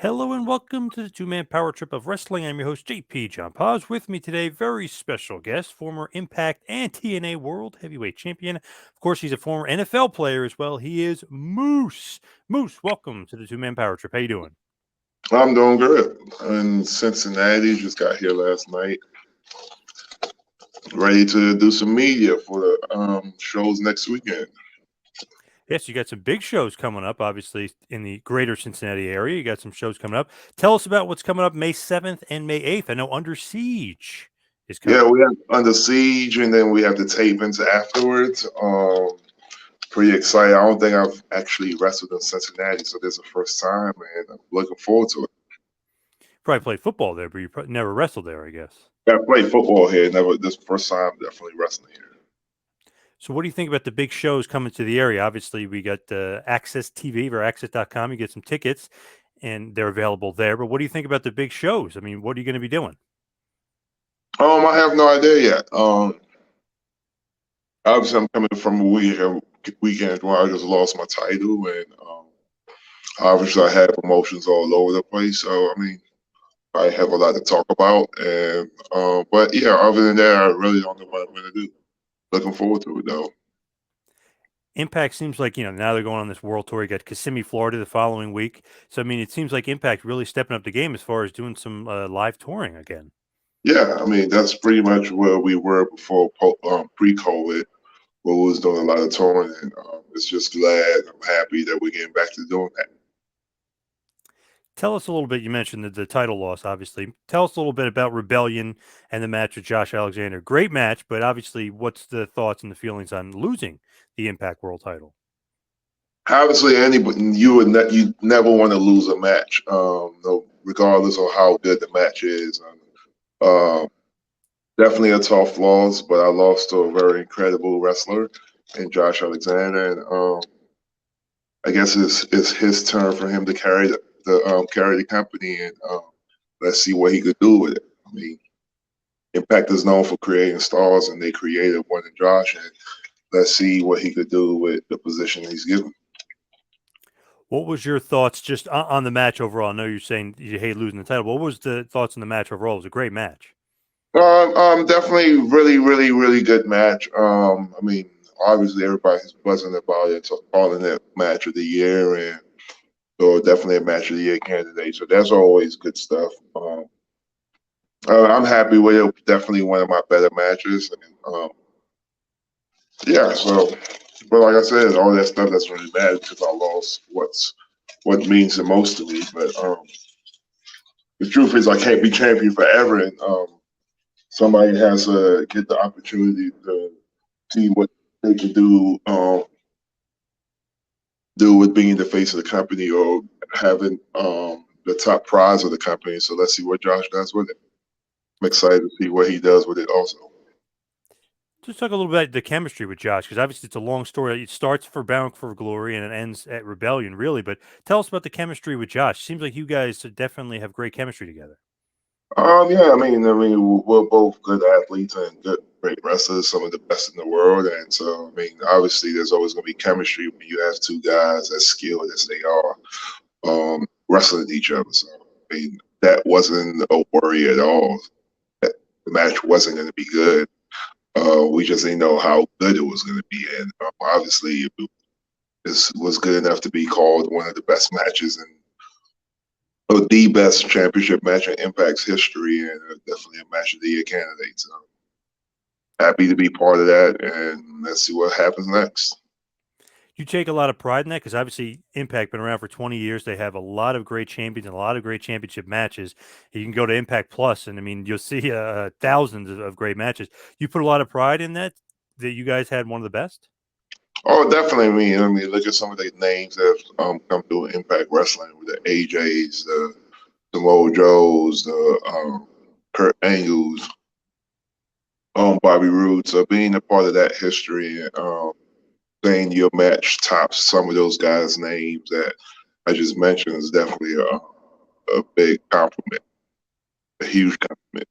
Hello and welcome to the two-man power trip of wrestling. I'm your host, JP John Paz. With me today, very special guest, former Impact and TNA World Heavyweight Champion. Of course, he's a former NFL player as well. He is Moose. Moose, welcome to the two-man power trip. How you doing? I'm doing good. In Cincinnati, just got here last night. Ready to do some media for the shows next weekend. Yes, you got some big shows coming up, obviously, in the greater Cincinnati area. You got some shows coming up. Tell us about what's coming up May 7th and May 8th. I know Under Siege is Yeah, coming up. we have Under Siege, and then we have the tapings afterwards. Pretty excited. I don't think I've actually wrestled in Cincinnati, so this is the first time, and I'm looking forward to it. Probably played football there, but you never wrestled there, I guess. I played football here. Never this first time, definitely wrestling here. So what do you think about the big shows coming to the area? Obviously, we got Access TV or access.com. You get some tickets and they're available there. But what do you think about the big shows? I mean, what are you going to be doing? I have no idea yet. Obviously, I'm coming from a weekend where I just lost my title, and obviously, I had promotions all over the place. So, I mean, I have a lot to talk about. And but yeah, other than that, I really don't know what I'm gonna do. Looking forward to it though. Impact seems like, now they're going on this world tour. You got Kissimmee, Florida the following week. So, I mean, it seems like Impact really stepping up the game as far as doing some live touring again. Yeah, I mean that's pretty much where we were before pre-COVID, where we was doing a lot of touring, and it's just glad I'm happy that we're getting back to doing that. Tell us a little bit. You mentioned the title loss, obviously. Tell us a little bit about Rebellion and the match with Josh Alexander. Great match, but obviously, what's the thoughts and the feelings on losing the Impact World title? Obviously, anybody you never want to lose a match, no, regardless of how good the match is. Um, Definitely a tough loss, but I lost to a very incredible wrestler in Josh Alexander, and I guess it's his turn for him to carry the company, and let's see what he could do with it. I mean, Impact is known for creating stars, and they created one in Josh, and let's see what he could do with the position he's given. What was your thoughts just on the match overall? I know you're saying you hate losing the title. What was the thoughts on the match overall? It was a great match. Definitely really, really, really good match. I mean, obviously everybody's buzzing about it, so calling it match of the year, and so definitely a match of the year candidate. So that's always good stuff. I'm happy with it. Definitely one of my better matches. And, yeah. So, but like I said, all that stuff doesn't really matter because I lost what means the most to me. But the truth is, I can't be champion forever, and somebody has to get the opportunity to see what they can do with being the face of the company or having the top prize of the company. So let's see what Josh does with it. I'm excited to see what he does with it also. Just talk a little bit about the chemistry with Josh, because obviously it's a long story. It starts for Bound for Glory and it ends at Rebellion, really. But tell us about the chemistry with Josh. Seems like you guys definitely have great chemistry together. Yeah, I mean, we're both good athletes and great wrestlers, some of the best in the world. And so, I mean, obviously, there's always going to be chemistry when you have two guys as skilled as they are wrestling each other. So, I mean, that wasn't a worry at all. The match wasn't going to be good. We just didn't know how good it was going to be, and obviously, it was good enough to be called one of the best matches and the best championship match in Impact's history, and definitely a match of the year candidate. So happy to be part of that, and let's see what happens next. You take a lot of pride in that because obviously Impact been around for 20 years. They have a lot of great champions and a lot of great championship matches. You can go to Impact Plus, and I mean, you'll see thousands of great matches. You put a lot of pride in that you guys had one of the best. Oh, definitely. I mean, look at some of the names that have come through Impact Wrestling with the AJs, the Samoa Joes, the Kurt Angles, Bobby Roode. So being a part of that history, saying your match tops some of those guys' names that I just mentioned is definitely a big compliment, a huge compliment.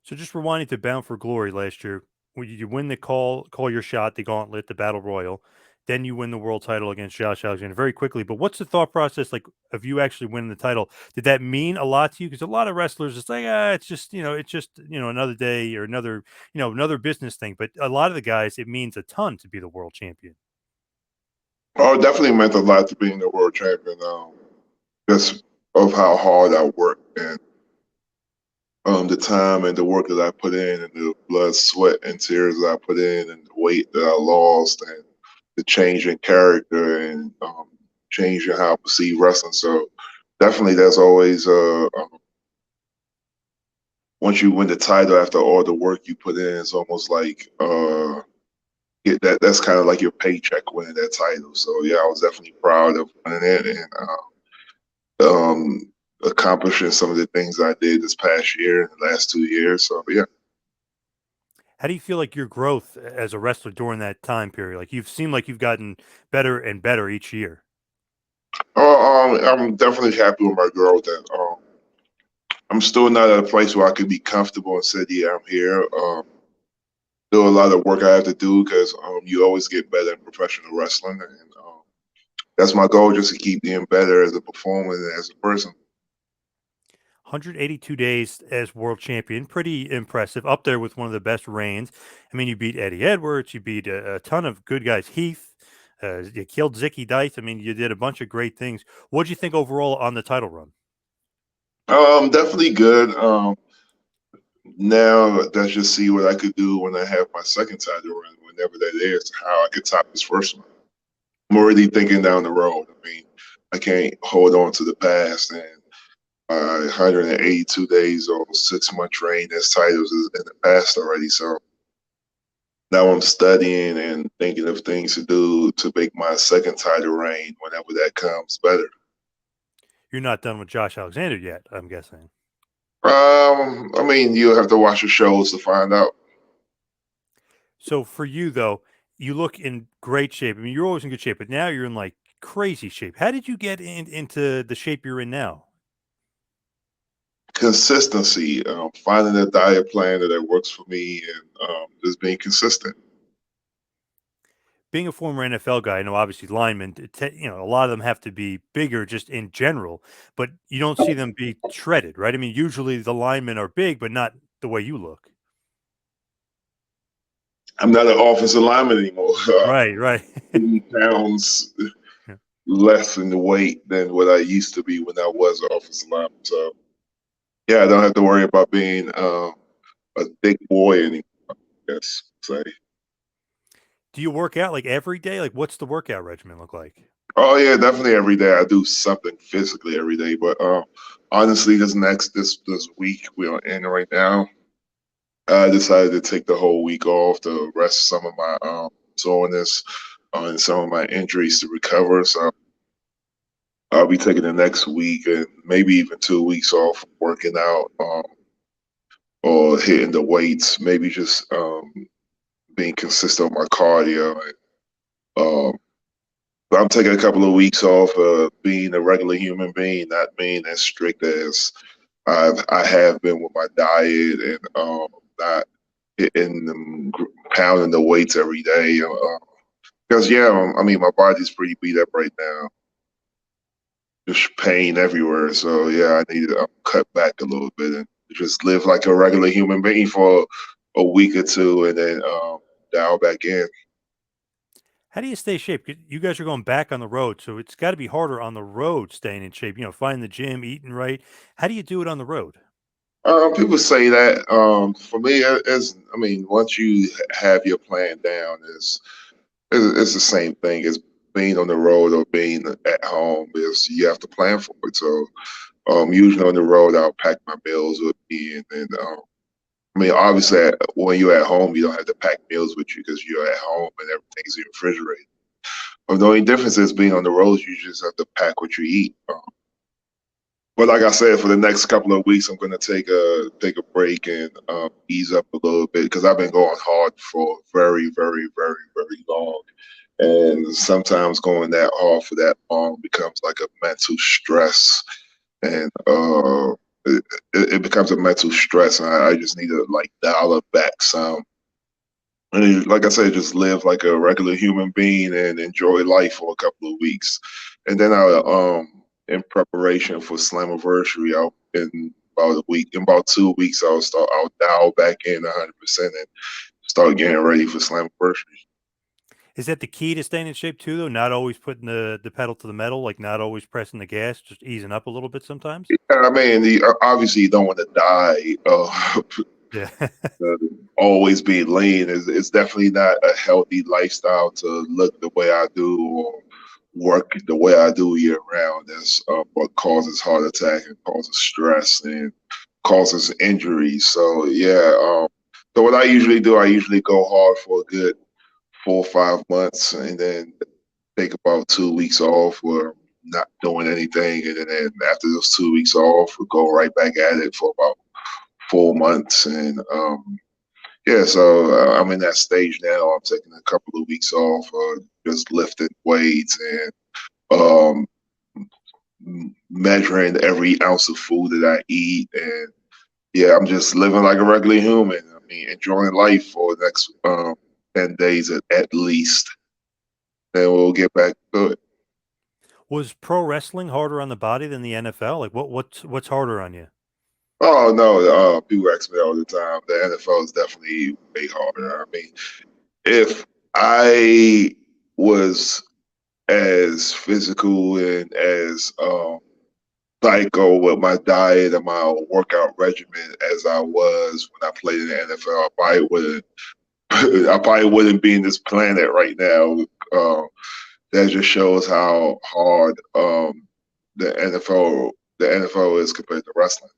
So just rewinding to Bound for Glory last year, when you win the call your shot, the gauntlet, the battle royal, Then you win the world title against Josh Alexander very quickly. But what's the thought process like of you actually winning the title? Did that mean a lot to you? Because a lot of wrestlers, it's like, it's just, it's just, another day or another, another business thing. But a lot of the guys, it means a ton to be the world champion. Oh, it definitely meant a lot to being the world champion. Just of how hard I worked and the time and the work that I put in and the blood, sweat, and tears that I put in and the weight that I lost and the change in character and change in how I perceive wrestling. So definitely that's always once you win the title after all the work you put in, it's almost like that's kind of like your paycheck winning that title. So yeah, I was definitely proud of winning it and accomplishing some of the things I did this past year and the last 2 years. So yeah. How do you feel like your growth as a wrestler during that time period? Like you've seemed like you've gotten better and better each year. I'm definitely happy with my growth. And I'm still not at a place where I can be comfortable and say, "Yeah, I'm here." Still a lot of work I have to do because you always get better in professional wrestling, and that's my goal, just to keep being better as a performer and as a person. 182 days as world champion, pretty impressive. Up there with one of the best reigns. I mean, you beat Eddie Edwards, you beat a ton of good guys. Heath, you killed Zicky Dice. I mean, you did a bunch of great things. What do you think overall on the title run? Definitely good. Now let's just see what I could do when I have my second title run, whenever that is, how I could top this first one. I'm already thinking down the road. I mean, I can't hold on to the past, and 182 days or 6 month reign as titles is in the past already. So now I'm studying and thinking of things to do to make my second title reign whenever that comes better. You're not done with Josh Alexander yet, I'm guessing. I mean, you'll have to watch the shows to find out. So for you though, you look in great shape. I mean, you're always in good shape, but now you're in like crazy shape. How did you get into the shape you're in now? Consistency, finding a diet plan that works for me, and just being consistent. Being a former NFL guy, I know obviously linemen, a lot of them have to be bigger just in general, but you don't see them be shredded, right? I mean, usually the linemen are big, but not the way you look. I'm not an offensive lineman anymore. Right, right. 80 pounds Yeah. less in the weight than what I used to be when I was an offensive lineman. So yeah, I don't have to worry about being a big boy anymore. Yes, say. Do you work out like every day? Like, what's the workout regimen look like? Oh yeah, definitely every day. I do something physically every day. But honestly, this week we are in right now, I decided to take the whole week off to rest some of my soreness and some of my injuries to recover. So I'll be taking the next week and maybe even 2 weeks off working out or hitting the weights. Maybe just being consistent with my cardio. Um, but I'm taking a couple of weeks off, being a regular human being, not being as strict as I have been with my diet and not hitting them, pounding the weights every day. Because yeah, I mean my body's pretty beat up right now, just pain everywhere. So yeah, I need to cut back a little bit and just live like a regular human being for a week or two, and then dial back in. How do you stay shape? 'Cause you guys are going back on the road, so it's got to be harder on the road staying in shape. Finding the gym, eating right. How do you do it on the road? People say that. For me, I mean, once you have your plan down, it's the same thing as being on the road or being at home. Is you have to plan for it. So, usually on the road, I'll pack my meals with me, and then, I mean, obviously, when you're at home, you don't have to pack meals with you because you're at home and everything's in your refrigerator. But the only difference is being on the road, you just have to pack what you eat. But like I said, for the next couple of weeks, I'm going to take a break and ease up a little bit because I've been going hard for very, very, very, very long. And sometimes going that hard for that long becomes like a mental stress, and it becomes a mental stress, and I just need to like dial it back some. And like I said, just live like a regular human being and enjoy life for a couple of weeks. And then in preparation for Slammiversary, in about a week, in about 2 weeks, I'll dial back in 100% and start getting ready for Slammiversary. Is that the key to staying in shape too, though? Not always putting the pedal to the metal, like not always pressing the gas, just easing up a little bit sometimes. I mean, obviously you don't want to die. Yeah. Uh, always being lean is definitely not a healthy lifestyle to look the way I do or work the way I do year round. That's what causes heart attack and causes stress and causes injuries. So yeah, so what I usually do, I usually go hard for a good 4 or 5 months, and then take about 2 weeks off where I'm not doing anything, and then after those 2 weeks off, we go right back at it for about 4 months, and yeah, so I'm in that stage now. I'm taking a couple of weeks off, just lifting weights and measuring every ounce of food that I eat, and yeah, I'm just living like a regular human. I mean, enjoying life for the next 10 days at least. Then we'll get back to it. Was pro wrestling harder on the body than the NFL? Like what's harder on you? Oh no, people ask me all the time. The NFL is definitely way harder. I mean, if I was as physical and as psycho with my diet and my workout regimen as I was when I played in the NFL, I probably wouldn't be in this planet right now. That just shows how hard the NFL is compared to wrestling.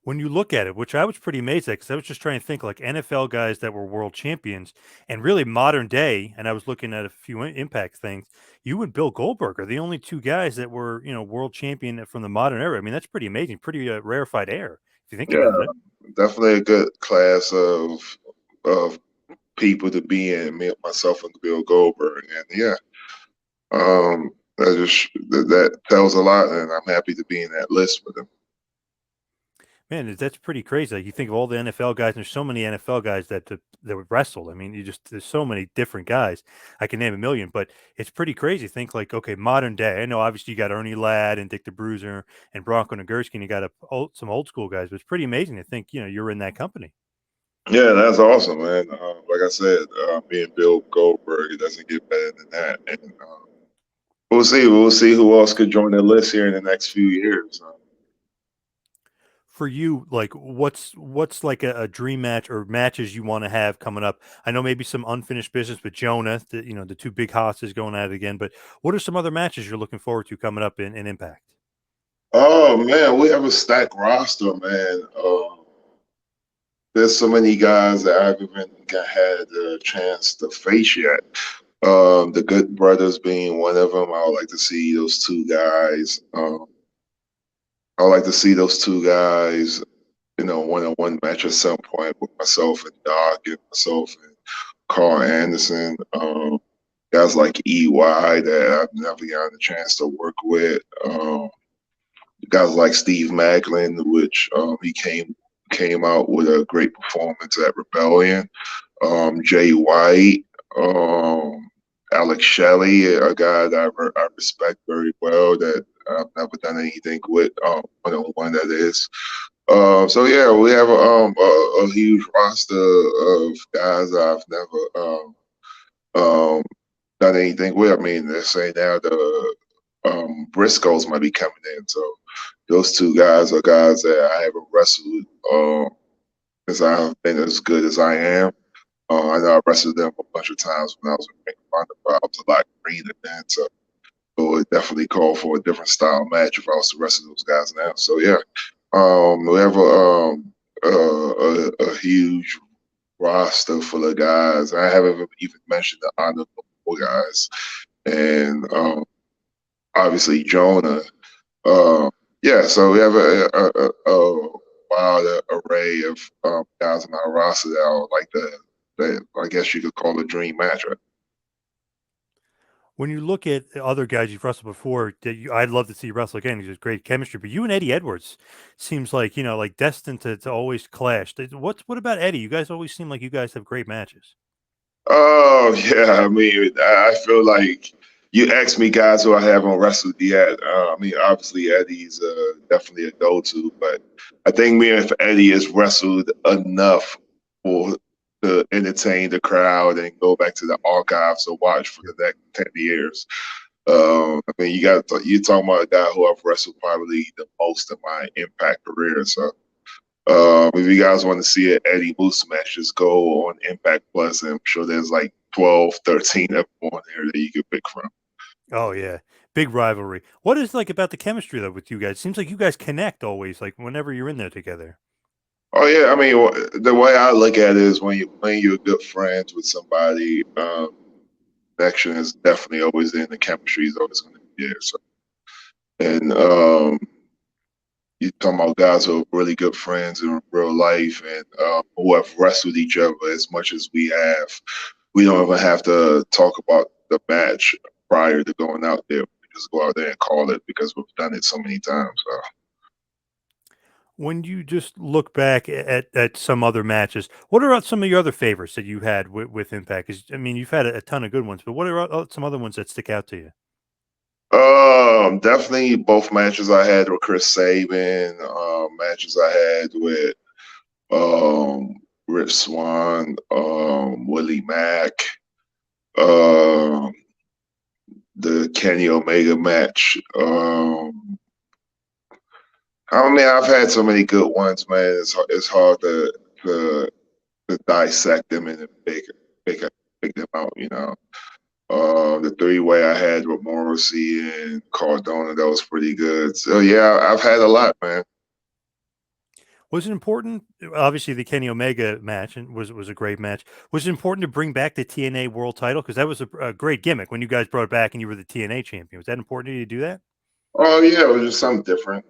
When you look at it, which I was pretty amazed at, because I was just trying to think like NFL guys that were world champions and really modern day, and I was looking at a few Impact things. You and Bill Goldberg are the only two guys that were, world champion from the modern era. I mean, that's pretty amazing, pretty rarefied air if you think Yeah, about it. definitely a good class of people to be in. Myself and Bill Goldberg, and yeah, that tells a lot, and I'm happy to be in that list with him. Man, that's pretty crazy. Like you think of all the NFL guys, and there's so many NFL guys that would wrestle. I mean, there's so many different guys. I can name a million, but it's pretty crazy. Think like, okay, modern day. I know obviously you got Ernie Ladd and Dick the Bruiser and Bronco Nagurski, and you got some old school guys, but it's pretty amazing to think, you're in that company. Yeah, that's awesome, man. Like I said, being Bill Goldberg, it doesn't get better than that. And we'll see. We'll see who else could join the list here in the next few years. For you, like what's like a dream match or matches you want to have coming up? I know maybe some unfinished business with Jonah, the two big hosses going at it again, but what are some other matches you're looking forward to coming up in Impact? Oh man, we have a stacked roster, man. There's so many guys that I haven't even had a chance to face yet. The Good Brothers being one of them. I would like to see those two guys. I would like to see those two guys, one-on-one match at some point with myself and Doc and myself and Carl Anderson. Guys like EY that I've never gotten a chance to work with. Guys like Steve Macklin, which he came out with a great performance at Rebellion. Jay White, um, Alex Shelley, a guy that I respect very well that I've never done anything with one on one. That is. So yeah, we have a huge roster of guys I've never um, done anything with. I mean, they're saying now the Briscoes might be coming in, so those two guys are guys that I haven't wrestled since I've been as good as I am. I know I wrestled them a bunch of times when I was in Ring of Honor, but I was a lot greener then, so it would definitely call for a different style match if I was to wrestle those guys now. So yeah, we have a huge roster full of guys. I haven't even mentioned the honorable guys, and obviously Jonah. Uh, yeah, so we have a wild array of guys in our roster that are like that I guess you could call a dream match, right? When you look at other guys you've wrestled before, I'd love to see you wrestle again. He's just great chemistry. But you and Eddie Edwards seems like like destined to always clash. What about Eddie? You guys always seem like you guys have great matches. Oh yeah, I mean, I feel like you asked me guys who I haven't wrestled yet. I mean, obviously Eddie's definitely a go-to, but I think me and Eddie has wrestled enough for to entertain the crowd and go back to the archives to watch for the next 10 years. I mean, you talking about a guy who I've wrestled probably the most in my Impact career. So if you guys want to see an Eddie Moose match, just go on Impact Plus, and I'm sure there's like 12, 13 of them on there that you can pick from. Oh yeah, big rivalry. What is like about the chemistry though with you guys? Seems like you guys connect always. Like whenever you're in there together. Oh yeah, I mean, the way I look at it is when you're good friends with somebody, connection is definitely always there, and the chemistry is always going to be there. So, and you talking about guys who are really good friends in real life and who have wrestled each other as much as we have. We don't even have to talk about the match prior to going out there. We just go out there and call it because we've done it so many times. So. When you just look back at some other matches, what are some of your other favorites that you had with Impact? 'Cause, I mean, you've had a ton of good ones, but what are some other ones that stick out to you? Definitely both matches I had with Chris Sabin, matches I had with Rich Swan, Willie Mack, um, the Kenny Omega match. I mean, I've had so many good ones, man. It's hard to, to dissect them and pick, pick them out, you know. The three-way I had with Morrissey and Cardona, that was pretty good. So yeah, I've had a lot, man. Was it important? Obviously, the Kenny Omega match and was a great match. Was it important to bring back the TNA World Title because that was a great gimmick when you guys brought it back and you were the TNA champion? Was that important to you to do that? Oh yeah, it was just something different.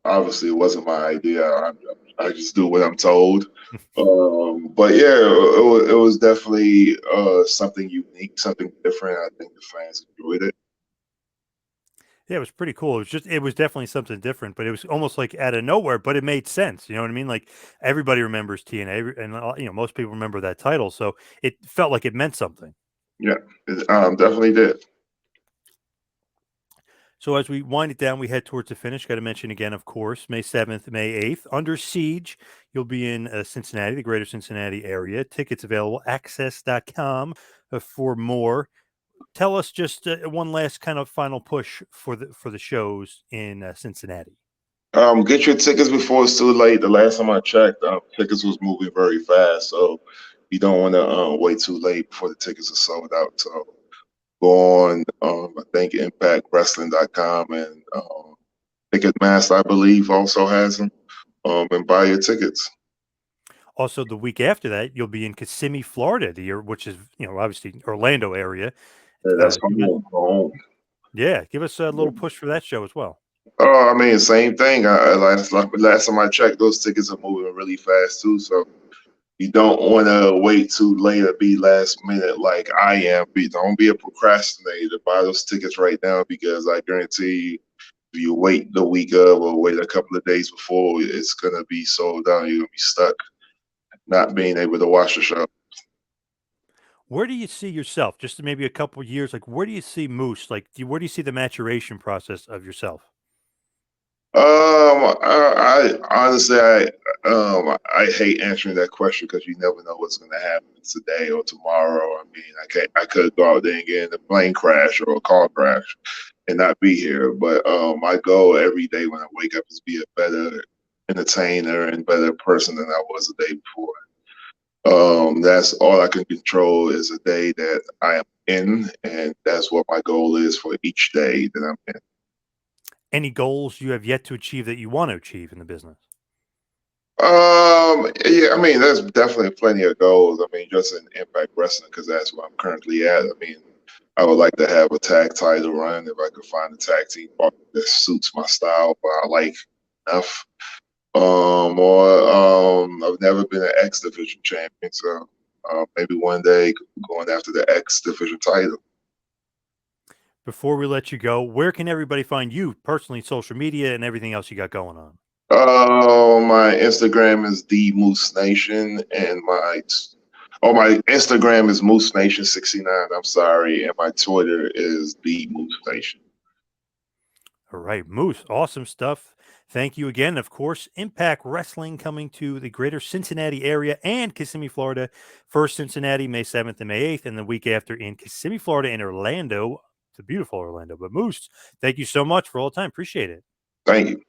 Obviously, it wasn't my idea. I just do what I'm told. But yeah, it was definitely something unique, something different. I think the fans enjoyed it. Yeah, it was pretty cool. It was definitely something different, but it was almost like out of nowhere, but it made sense. You know what I mean? Like everybody remembers TNA, and most people remember that title, so it felt like it meant something. Yeah, it definitely did. So as we wind it down, we head towards the finish. Got to mention again, of course, May 7th, May 8th, Under Siege. You'll be in Cincinnati, the greater Cincinnati area. Tickets available, access.com for more. Tell us just one last kind of final push for the shows in Cincinnati. Get your tickets before it's too late. The last time I checked, tickets was moving very fast, so you don't want to wait too late before the tickets are sold out. So go on, I think ImpactWrestling.com and Ticketmaster, I believe, also has them. And buy your tickets. Also, the week after that, you'll be in Kissimmee, Florida, which is obviously Orlando area. Yeah, that's home. Home. Yeah, give us a little push for that show as well. Oh, I mean, same thing. Last time I checked, those tickets are moving really fast too. So you don't want to wait too late or be last minute like I am. Don't be a procrastinator. Buy those tickets right now because I guarantee you, if you wait the week of or wait a couple of days before, it's gonna be sold out. You're gonna be stuck not being able to watch the show. Where do you see yourself? Just maybe a couple years, like where do you see Moose? Like, where do you see the maturation process of yourself? I honestly, I hate answering that question because you never know what's going to happen today or tomorrow. I mean, I could go out there and get in a plane crash or a car crash and not be here. But my goal every day when I wake up is be a better entertainer and better person than I was the day before. That's all I can control is a day that I am in, and that's what my goal is for each day that I'm in. Any goals you have yet to achieve that you want to achieve in the business? Yeah, I mean, there's definitely plenty of goals. I mean, just in Impact Wrestling, because that's where I'm currently at. I mean, I would like to have a tag title run if I could find a tag team partner that suits my style, but I like enough. Or I've never been an X Division champion, so maybe one day going after the X Division title. before we let you go, where can everybody find you personally, social media, and everything else you got going on? My Instagram is the Moose Nation, and my Instagram is Moose Nation 69. I'm sorry, and my Twitter is the Moose Nation. All right, Moose, awesome stuff. Thank you again. Of course, Impact Wrestling coming to the greater Cincinnati area and Kissimmee, Florida. First Cincinnati, May 7th and May 8th, and the week after in Kissimmee, Florida, and Orlando. It's a beautiful Orlando. But Moose, thank you so much for all the time. Appreciate it. Thank you.